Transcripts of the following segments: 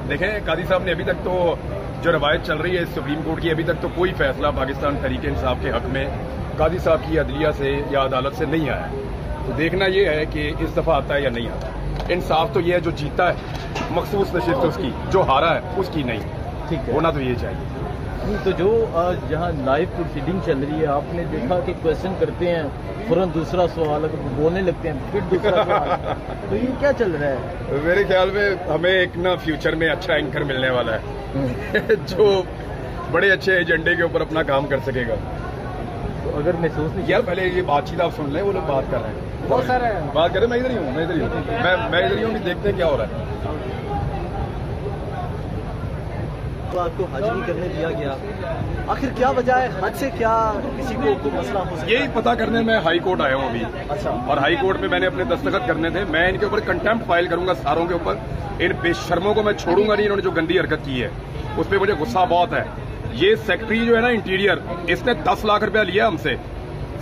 देखें, कादी साहब ने अभी तक तो जो रवायत चल रही है सुप्रीम कोर्ट की, अभी तक तो कोई फैसला पाकिस्तान तहरीक इंसाफ के हक में कादी साहब की अदलिया से या अदालत से नहीं आया। तो देखना ये है कि इस दफा आता है या नहीं आता। इंसाफ तो ये है जो जीता है मखसूस नशिस्त उसकी, जो हारा है उसकी नहीं। ठीक है, होना तो ये चाहिए। तो जो जहाँ लाइव प्रोसीडिंग चल रही है, आपने देखा कि क्वेश्चन करते हैं, फौरन दूसरा सवाल बोलने लगते हैं, फिर दूसरा सवाल तो ये क्या चल रहा है? तो मेरे ख्याल में हमें एक ना फ्यूचर में अच्छा एंकर मिलने वाला है जो बड़े अच्छे एजेंडे के ऊपर अपना काम कर सकेगा। तो अगर महसूस नहीं यार, पहले ये बातचीत आप सुन लें, वो लोग बात कर रहे हैं, बहुत सारा बात कर रहे हैं। मैं इधर ही हूँ, मैं इधर ही हूँ कि देखते हैं क्या हो रहा है। तो आपको हज नहीं करने दिया गया, आखिर क्या वजह है? हज से क्या किसी को मसला हो सकता है? यही पता करने में हाई कोर्ट आया हूँ अभी। अच्छा। और हाई कोर्ट में मैंने अपने दस्तखत करने थे। मैं इनके ऊपर कंटेम्प्ट फाइल करूंगा सारों के ऊपर। इन बेशर्मों को मैं छोड़ूंगा नहीं। इन्होंने जो गंदी हरकत की है उस पर मुझे गुस्सा बहुत है। ये सेक्रेटरी जो है ना इंटीरियर, इसने 10 लाख रुपया लिया हमसे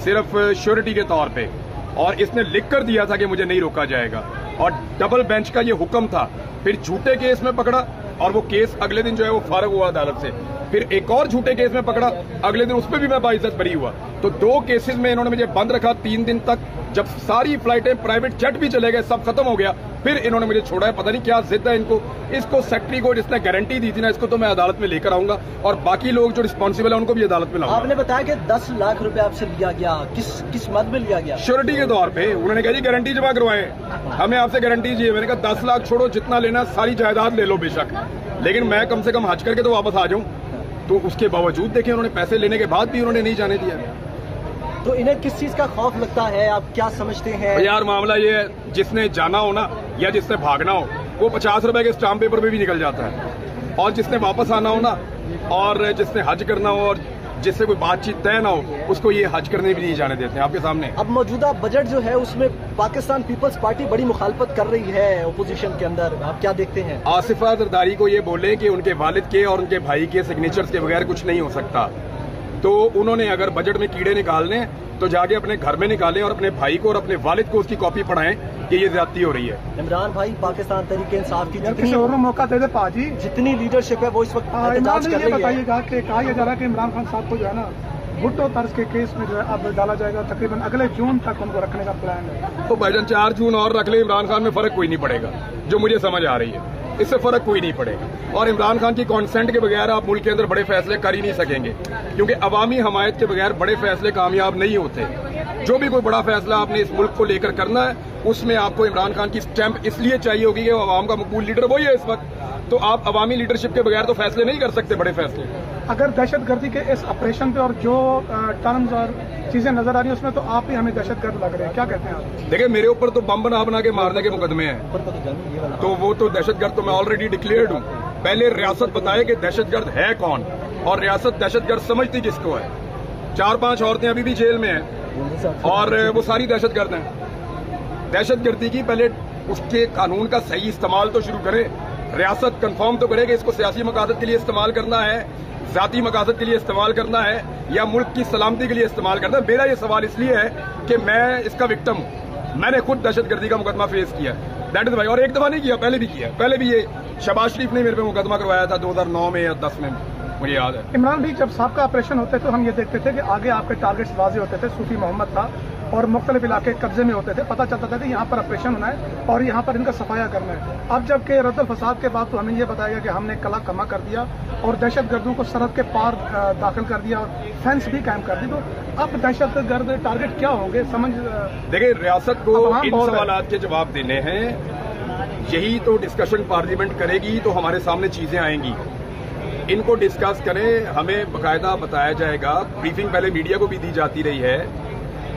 सिर्फ श्योरिटी के तौर पे, और इसने लिख कर दिया था कि मुझे नहीं रोका जाएगा, और डबल बेंच का ये हुक्म था। फिर झूठे केस में पकड़ा और वो केस अगले दिन जो है वो फारग हुआ अदालत से। फिर एक और झूठे केस में पकड़ा, अगले दिन उसमें भी मैं बाइज्जत बरी हुआ। तो 2 केसेस में इन्होंने मुझे बंद रखा 3 दिन तक। जब सारी फ्लाइटें, प्राइवेट जेट भी चले गए, सब खत्म हो गया, फिर इन्होंने मुझे छोड़ा है। पता नहीं क्या जिद है इनको। इसको सेक्रेटरी को जिसने गारंटी दी थी ना, इसको तो मैं अदालत में लेकर आऊंगा, और बाकी लोग जो रिस्पॉन्सिबल है उनको भी अदालत में लाऊंगा। आपने बताया कि 10 लाख रुपए आपसे लिया गया, किस मद में लिया गया? श्योरिटी के तौर पे। उन्होंने कहा जी गारंटी जमा करवाएं, हमें आपसे गारंटी चाहिए। मैंने कहा 10 लाख छोड़ो, जितना लेना सारी जायदाद ले लो बेशक, लेकिन मैं कम से कम हज करके तो वापस आ जाऊं। तो उसके बावजूद देखें, उन्होंने पैसे लेने के बाद भी उन्होंने नहीं जाने दिया। तो इन्हें किस चीज का खौफ लगता है, आप क्या समझते हैं? यार, मामला ये है, जिसने जाना हो ना या जिसने भागना हो, वो 50 रुपए के स्टाम्प पेपर पे भी निकल जाता है। और जिसने वापस आना हो ना, और जिसने हज करना हो, और जिससे कोई बातचीत तय ना हो, उसको ये हज करने भी नहीं जाने देते हैं आपके सामने। अब मौजूदा बजट जो है उसमें पाकिस्तान पीपल्स पार्टी बड़ी मुखालफत कर रही है ओपोजिशन के अंदर, आप क्या देखते हैं? आसिफा जरदारी को ये बोले कि उनके वालिद के और उनके भाई के सिग्नेचर्स के बगैर कुछ नहीं हो सकता। तो उन्होंने अगर बजट में कीड़े निकालने तो जाके अपने घर में निकालें, और अपने भाई को और अपने वालिद को उसकी कॉपी पढ़ाएं कि ये ज्यादती हो रही है। इमरान भाई, पाकिस्तान तहरीक इंसाफ की किसी और मौका दे दे पाजी, जितनी लीडरशिप है वो इस वक्त एहतजाज कर रही है। बताइएगा कि कहा यह जा रहा है कि इमरान खान साहब को जो है ना भुट्टो तर्ज के केस में जो है अब डाला जाएगा, तकरीबन अगले जून तक उनको रखने का प्लान है। तो भाईजान 4 जून और रख ले, इमरान खान में फर्क कोई नहीं पड़ेगा, जो मुझे समझ आ रही है। इससे फर्क कोई नहीं पड़ेगा। और इमरान खान की कॉन्सेंट के बगैर आप मुल्क के अंदर बड़े फैसले कर ही नहीं सकेंगे, क्योंकि अवामी हमायत के बगैर बड़े फैसले कामयाब नहीं होते। जो भी कोई बड़ा फैसला आपने इस मुल्क को लेकर करना है, उसमें आपको इमरान खान की स्टैंप इसलिए चाहिए होगी कि वो अवाम का मकबूल लीडर वही है इस वक्त। तो आप अवामी लीडरशिप के बगैर तो फैसले नहीं कर सकते बड़े फैसले। अगर दहशतगर्दी के इस ऑपरेशन पे और जो टर्म्स और चीजें नजर आ रही है उसमें, तो आप ही हमें दहशतगर्द लग रहे हैं, क्या कहते हैं आप? देखिए, मेरे ऊपर तो बम बना के मारने के मुकदमे हैं, तो वो तो दहशतगर्द तो मैं ऑलरेडी डिक्लेयर्ड हूँ। पहले रियासत बताए कि दहशतगर्द है कौन, और रियासत दहशतगर्द समझती किसको है। 4-5 औरतें अभी भी जेल में हैं, और वो सारी दहशतगर्द हैं। दहशतगर्दी की पहले उसके कानून का सही इस्तेमाल तो शुरू करे। रियासत कंफर्म तो करे कि इसको सियासी मकासद के लिए इस्तेमाल करना है, जाती मकासद के लिए इस्तेमाल करना है, या मुल्क की सलामती के लिए इस्तेमाल करना है। मेरा ये सवाल इसलिए है कि मैं इसका विक्टिम हूँ। मैंने खुद दहशतगर्दी का मुकदमा फेस किया, दैट इज भाई, और एक दफा नहीं किया, पहले भी किया। पहले भी ये शहबाज शरीफ ने मेरे पे मुकदमा करवाया था 2009 में या 10 में, मुझे याद है। इमरान भाई, जब सबका ऑपरेशन होते तो हम ये देखते थे कि आगे आपके टारगेट्स वाजे होते थे, सूफी मोहम्मद था और मुख्तलिफ इलाके कब्जे में होते थे, पता चलता था कि यहाँ पर ऑपरेशन होना है और यहाँ पर इनका सफाया करना है। अब जबकि रद्दल फसाद के बाद तो हमें ये बताया गया कि हमने कला कमा कर दिया और दहशतगर्दों को सरहद के पार दाखिल कर दिया और फेंस भी कायम कर दी। तो अब दहशतगर्द टारगेट क्या होंगे, समझ? देखिए, रियासत को इन सवालात के जवाब देने हैं। यही तो डिस्कशन पार्लियामेंट करेगी तो हमारे सामने चीजें आएंगी। इनको डिस्कस करें, हमें बाकायदा बताया जाएगा। ब्रीफिंग पहले मीडिया को भी दी जाती रही है,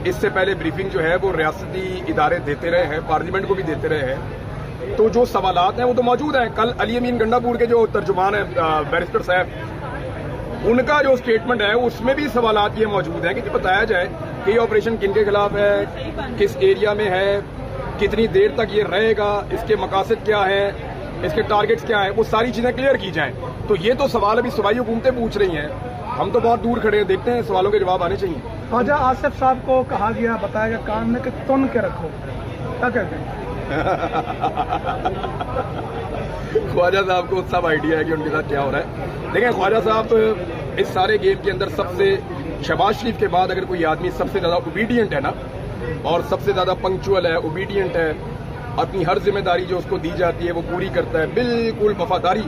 इससे पहले ब्रीफिंग जो है वो रियासती इदारे देते रहे हैं, पार्लियामेंट को भी देते रहे हैं। तो जो सवालात हैं वो तो मौजूद हैं। कल अली अमीन गंडापुर के जो तर्जुमान है बैरिस्टर साहब, उनका जो स्टेटमेंट है उसमें भी सवालात ये मौजूद हैं कि बताया जाए कि ये ऑपरेशन किन के खिलाफ है, किस एरिया में है, कितनी देर तक ये रहेगा, इसके मकासद क्या है, इसके टारगेट्स क्या है, वो सारी चीजें क्लियर की जाएं। तो ये तो सवाल अभी सूबाई हुकूमतें पूछ रही हैं, हम तो बहुत दूर खड़े हैं, देखते हैं, सवालों के जवाब आने चाहिए। ख्वाजा आसिफ साहब को कहा गया, बताया गया कान में कि तुन के रखो, क्या कहते हैं? ख्वाजा साहब को सब आइडिया है कि उनके साथ क्या हो रहा है। देखें, ख्वाजा साहब इस सारे गेम के अंदर सबसे, शहबाज शरीफ के बाद अगर कोई आदमी सबसे ज्यादा ओबीडियंट है ना, और सबसे ज्यादा पंक्चुअल है, ओबीडियंट है, अपनी हर जिम्मेदारी जो उसको दी जाती है वो पूरी करता है, बिल्कुल वफादारी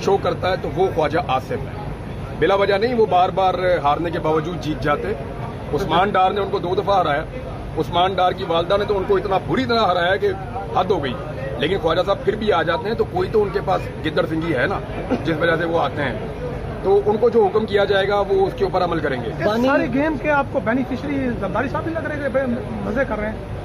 शो करता है, तो वो ख्वाजा आसिफ है। बिला वजह नहीं, वो बार बार हारने के बावजूद जीत जाते। उस्मान डार ने उनको 2 दफा हराया। उस्मान डार की वालदा ने तो उनको इतना बुरी तरह हराया कि हद हो गई, लेकिन ख्वाजा साहब फिर भी आ जाते हैं। तो कोई तो उनके पास गिद्दड़ सिंगी है ना, जिस वजह से वो आते हैं। तो उनको जो हुक्म किया जाएगा वो उसके ऊपर अमल करेंगे। इस सारे गेम के आपको बेनिफिशियरी जरदारी साहब भी लग रहे हैं, मजे कर रहे हैं?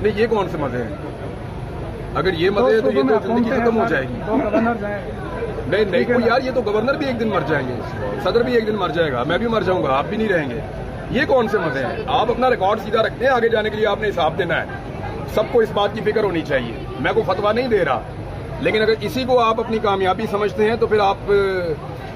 नहीं, ये कौन से मजे हैं? अगर ये मजे हैं तो ये तो जिंदगी खत्म हो जाएगी। 2 गवर्नर हैं। नहीं कोई यार, ये तो गवर्नर भी एक दिन मर जाएंगे, सदर भी एक दिन मर जाएगा, मैं भी मर जाऊंगा, आप भी नहीं रहेंगे। ये कौन से मजे हैं? आप अपना रिकॉर्ड सीधा रखते हैं, आगे जाने के लिए आपने हिसाब देना है। सबको इस बात की फिक्र होनी चाहिए। मैं कोई फतवा नहीं दे रहा, लेकिन अगर इसी को आप अपनी कामयाबी समझते हैं तो फिर आप,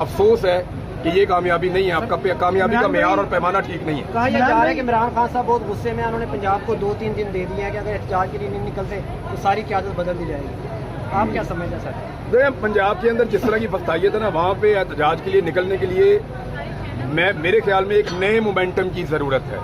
अफसोस है कि ये कामयाबी नहीं है। आपका कामयाबी का मेयार और पैमाना ठीक नहीं है। कहा यह जा रहा है कि इमरान खान साहब बहुत गुस्से में, उन्होंने पंजाब को 2-3 दिन दे दिए हैं कि अगर एहतजाज के लिए नहीं निकलते तो सारी क़यादत बदल दी जाएगी। आप क्या समझते हैं सर? देखिए, पंजाब के अंदर जिस तरह की फसाइयत है ना, वहाँ पे एहतजाज के लिए निकलने के लिए मेरे ख्याल में एक नए मोमेंटम की जरूरत है।